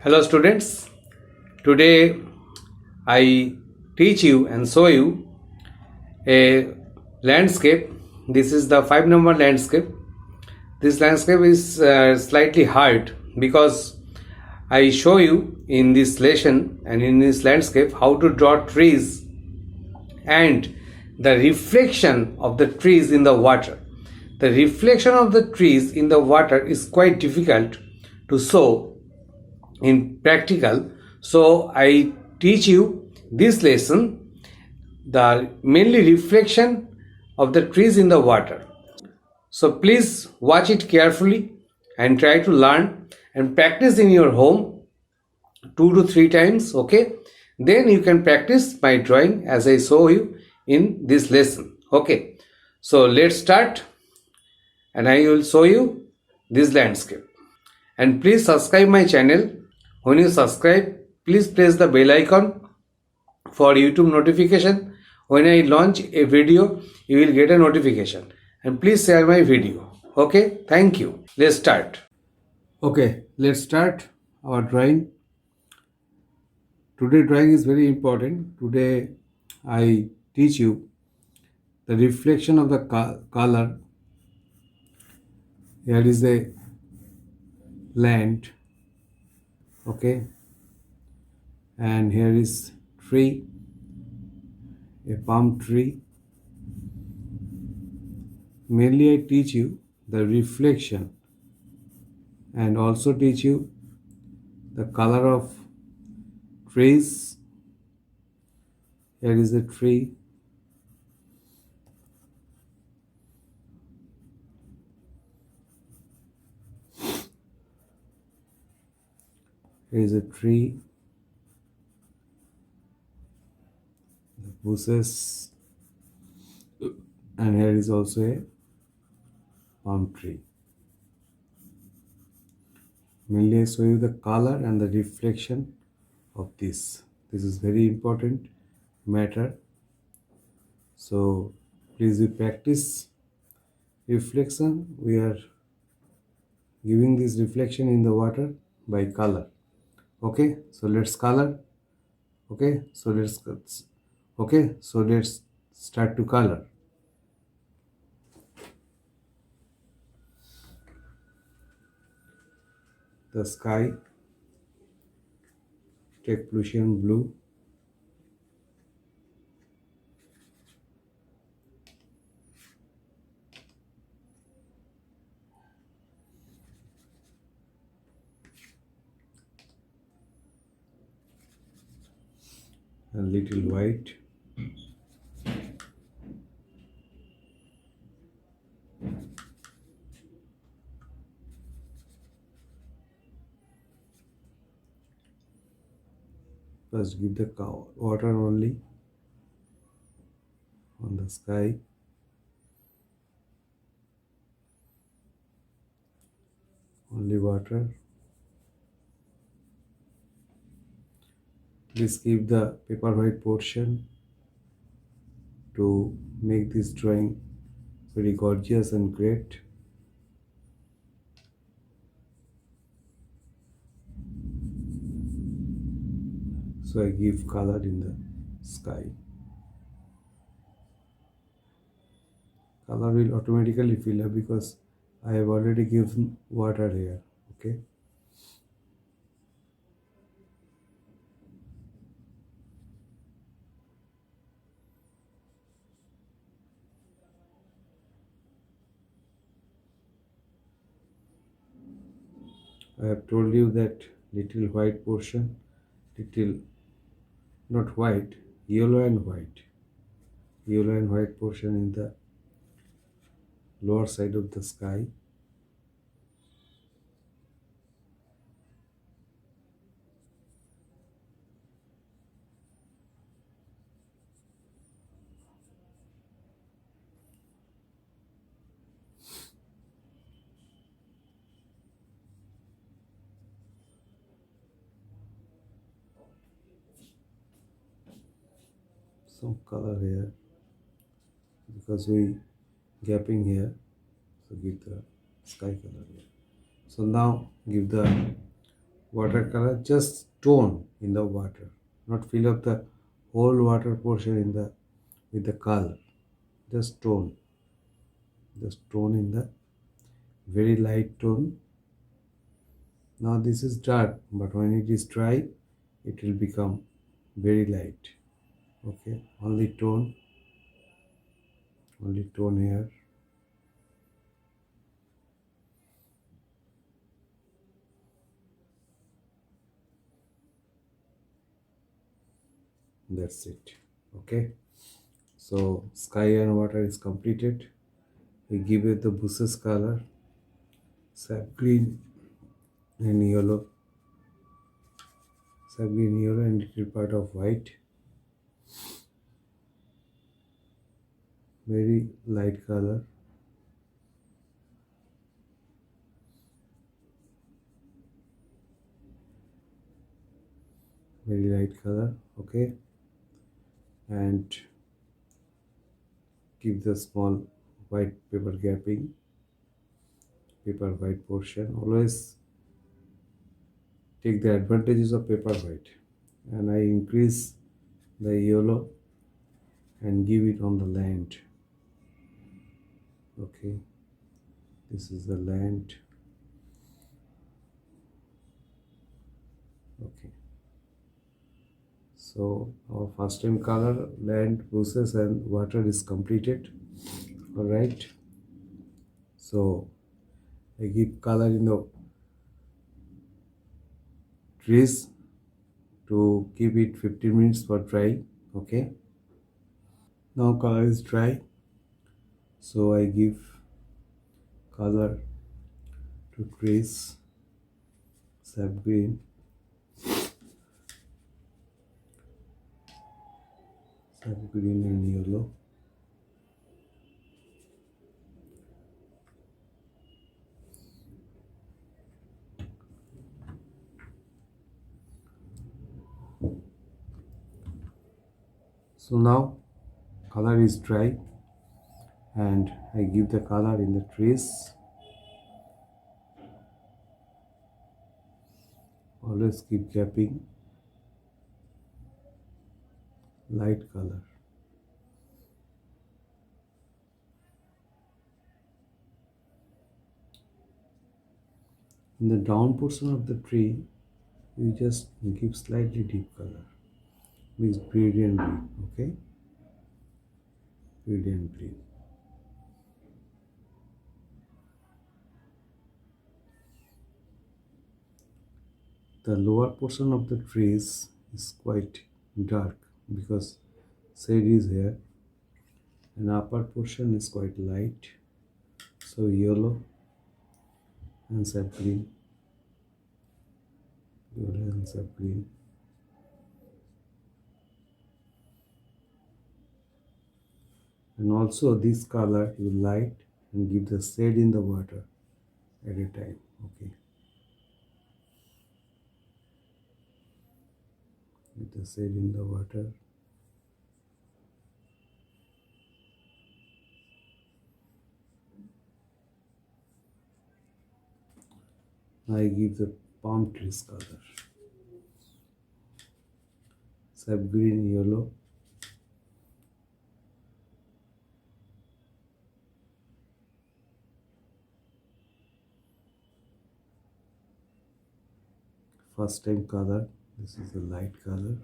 Hello students, today I teach you and show you a landscape. This is the 5 number landscape. This landscape is slightly hard because I show you in this lesson and in this landscape how to draw trees and the reflection of the trees in the water. The reflection of the trees in the water is quite difficult to show in practical, so I teach you this lesson, the mainly reflection of the trees in the water. So please watch it carefully and try to learn and practice in your home 2 to 3 times. Okay, then you can practice my drawing as I show you in this lesson. Okay, so let's start and I will show you this landscape. And please subscribe my channel. When you subscribe, please press the bell icon for YouTube notification. When I launch a video, you will get a notification. And please share my video. Okay, thank you. Let's start. Okay, let's start our drawing. Today drawing is very important. Today I teach you the reflection of the color. Here is a land. Okay, and here is tree, a palm tree. Mainly I teach you the reflection and also teach you the color of trees. Here is a tree. Here is a tree. The bushes. And here is also a palm tree. Mainly I show you the color and the reflection of this. This is very important matter. So please we practice reflection. We are giving this reflection in the water by color. Okay, so let's color. Okay, so let's start to color. The sky, take Prussian blue. A little white. First give the water only on the sky. Only water. Please keep the paper white portion to make this drawing very gorgeous and great. So I give color in the sky. Color will automatically fill up because I have already given water here. Okay. I have told you that little white portion, little not white, yellow and white. Yellow and white portion in the lower side of the sky. Some color here because we gapping here, so give the sky color here. So now give the watercolor, just tone in the water, not fill up the whole water portion in the with the color. Just tone, just tone in the very light tone. Now this is dark, but when it is dry, it will become very light. Okay, only tone here. That's it. Okay, so sky and water is completed. We give it the bushes color, sap green and yellow, sap green, yellow, and little part of white. Very light color. Very light color. Okay, and give the small white paper gapping, paper white portion. Always take the advantages of paper white. And I increase the yellow and give it on the land. Okay, this is the land. Okay, so our first time color, land, bushes and water is completed. All right, so I give color in the trees to keep it 15 minutes for dry. Okay, now color is dry, so I give color to trees, sap green, sap green and yellow. So now color is dry and I give the color in the trees. Always keep gapping, light color. In the down portion of the tree, you just give slightly deep color. Means gradient green, okay? Gradient green. The lower portion of the trees is quite dark because shade is here, and upper portion is quite light. So yellow and sap green, yellow and sap green. And also this color you light and give the shade in the water at a time. Okay, with the shade in the water. I give the palm trees color. Sap green, yellow. First time color. This is the light color.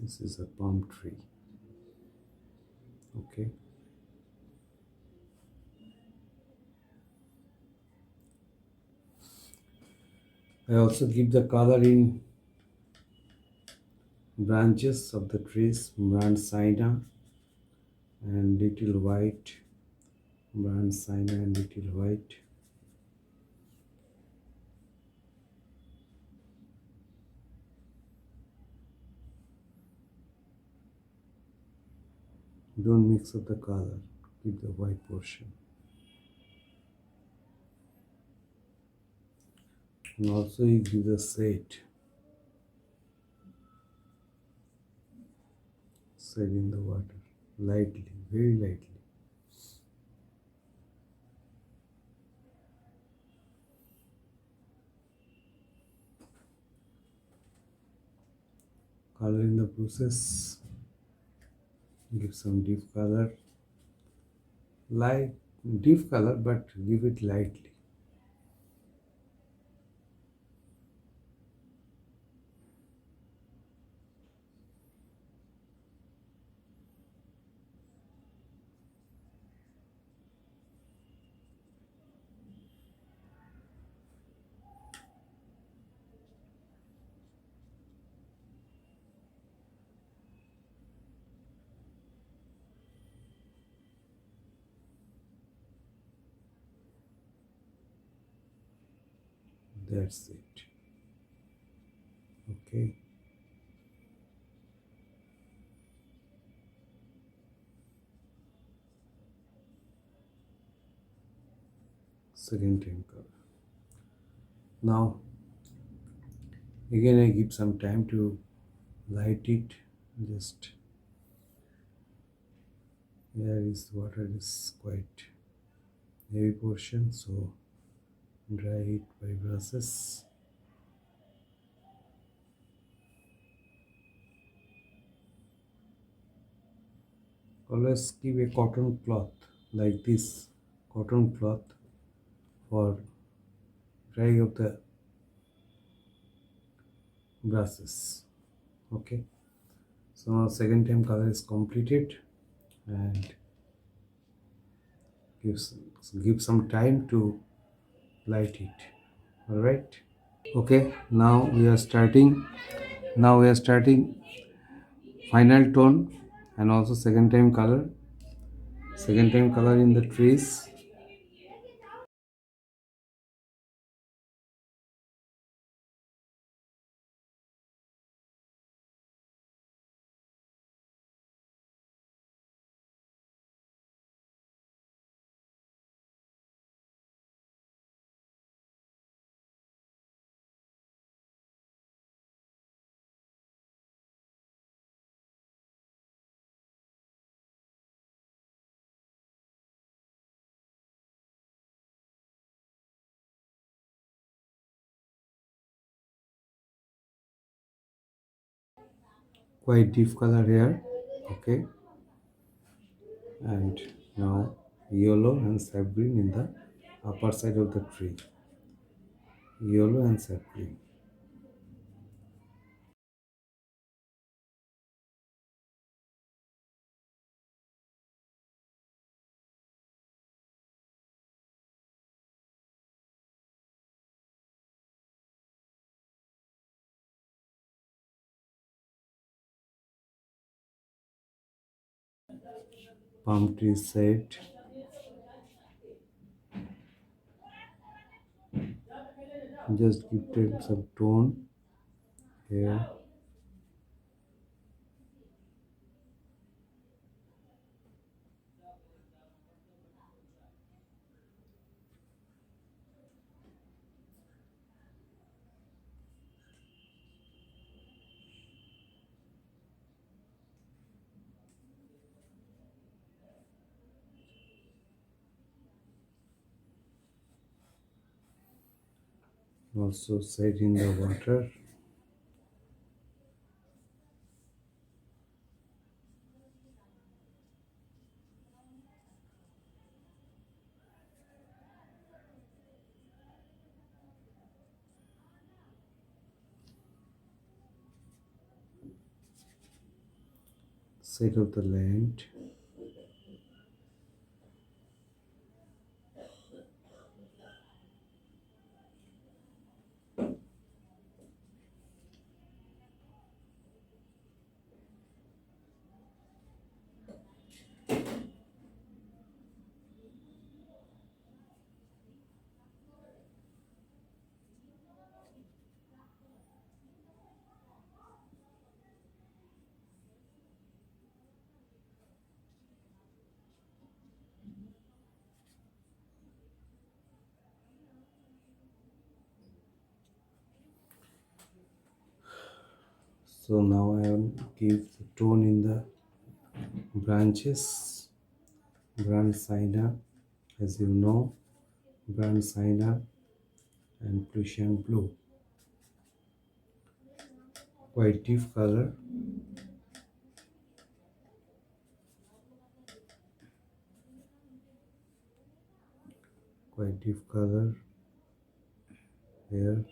This is a palm tree. Okay. I also give the color in branches of the trees, brand Sina and little white, brand Sina and little white. Don't mix up the color, keep the white portion. And also you give the set in the water, lightly, very lightly. Color in the process, give some deep color, light, deep color, but give it lightly. That's it. Okay. Second time color. Now again I give some time to light it. Just here is water is quite heavy portion, so dry it by brushes. Always keep a cotton cloth like this, cotton cloth for drying of the brushes. Okay, so now second time color is completed, and gives give some time to light it. All right. Okay, now we are starting final tone, and also second time color in the trees. Quite deep color here. Okay, and now yellow and sap green in the upper side of the tree. Yellow and sap green. Palm tree side. Just give them some tone here. Also set in the water. Set of the land. So now I will give the tone in the branches. Brand Sienna, as you know, Brand Sienna and Prussian Blue. Quite deep color. Quite deep color here.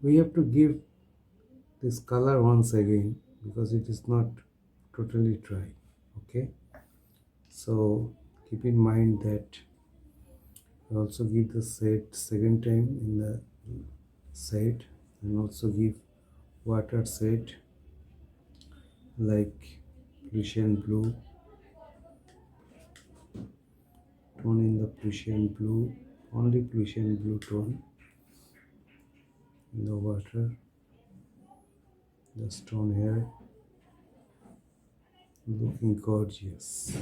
We have to give this color once again because it is not totally dry. Okay, so keep in mind that we also give the set second time in the set, and also give water set like Prussian blue, tone in the Prussian blue, only Prussian blue tone in the water, the stone here looking gorgeous.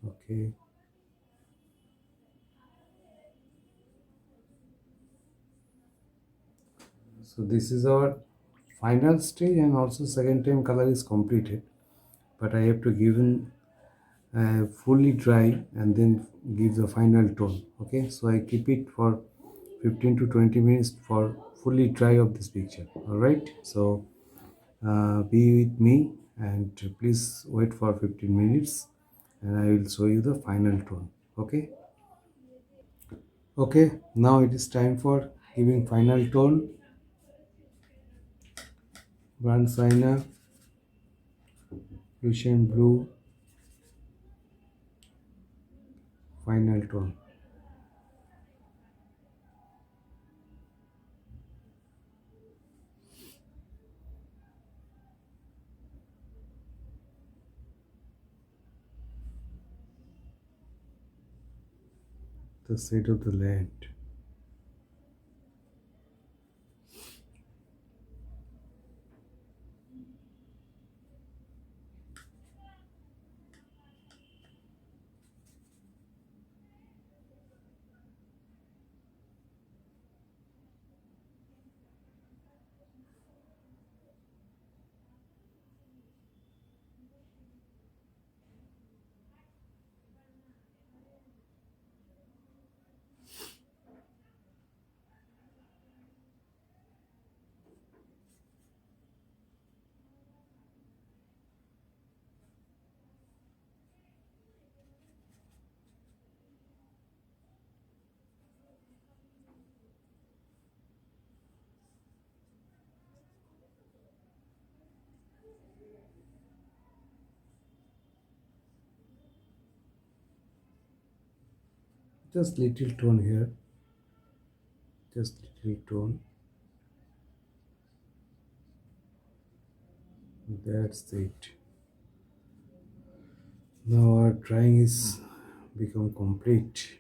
Okay, so this is our final stage, and also second time color is completed, but I have to give in fully dry and then give the final tone. Okay, so I keep it for 15 to 20 minutes for fully dry of this picture. All right, so be with me and please wait for 15 minutes and I will show you the final tone. Okay, okay, now it is time for giving final tone. Brand Sienna, Prussian blue, final tone. The state of the land. Just little tone here, just little tone. That's it. Now our drawing is become complete.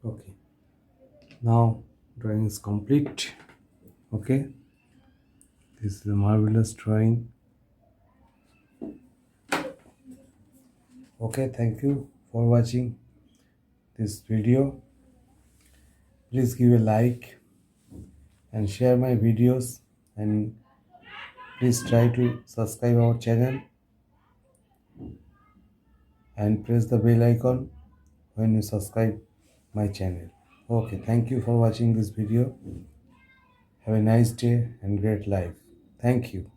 Okay, now drawing is complete. Okay, this is a marvelous drawing. Okay, thank you for watching this video. Please give a like and share my videos, and please try to subscribe our channel and press the bell icon when you subscribe my channel. Okay, thank you for watching this video. Have a nice day and great life. Thank you.